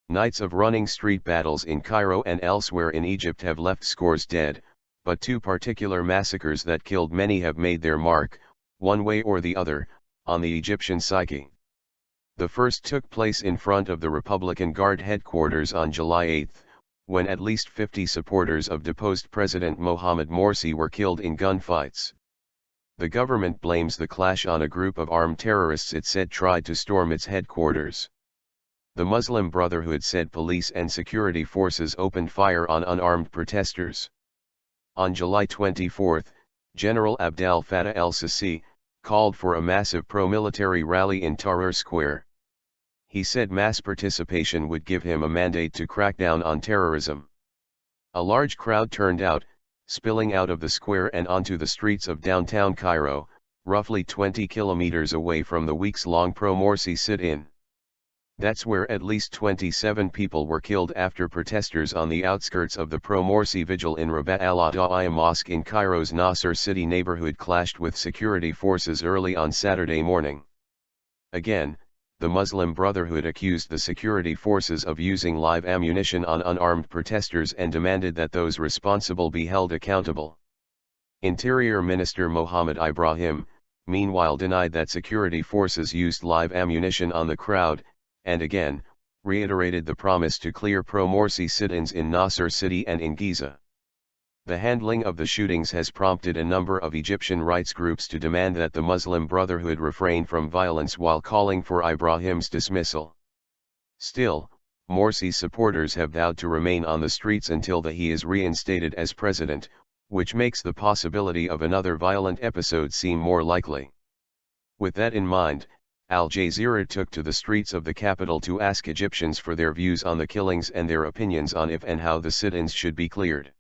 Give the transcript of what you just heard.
Nights of running street battles in Cairo and elsewhere in Egypt have left scores dead, but two particular massacres that killed many have made their mark, one way or the other, on the Egyptian psyche. The first took place in front of the Republican Guard headquarters on July 8, when at least 50 supporters of deposed President Mohamed Morsi were killed in gunfights. The government blames the clash on a group of armed terrorists it said tried to storm its headquarters. The Muslim Brotherhood said police and security forces opened fire on unarmed protesters. On July 24, General Abdel Fattah el-Sisi called for a massive pro-military rally in Tahrir Square. He said mass participation would give him a mandate to crack down on terrorism. A large crowd turned out, spilling out of the square and onto the streets of downtown Cairo, roughly 20 kilometers away from the weeks-long pro-Morsi sit-in. That's where at least 27 people were killed after protesters on the outskirts of the pro-Morsi vigil in Rabat al-Adawiyya Mosque in Cairo's Nasser City neighborhood clashed with security forces early on Saturday morning. Again, the Muslim Brotherhood accused the security forces of using live ammunition on unarmed protesters and demanded that those responsible be held accountable. Interior Minister Mohammed Ibrahim, meanwhile, denied that security forces used live ammunition on the crowd, and again, reiterated the promise to clear pro-Morsi sit-ins in Nasser City and in Giza. The handling of the shootings has prompted a number of Egyptian rights groups to demand that the Muslim Brotherhood refrain from violence while calling for Ibrahim's dismissal. Still, Morsi's supporters have vowed to remain on the streets until he is reinstated as president, which makes the possibility of another violent episode seem more likely. With that in mind, Al Jazeera took to the streets of the capital to ask Egyptians for their views on the killings and their opinions on if and how the sit-ins should be cleared.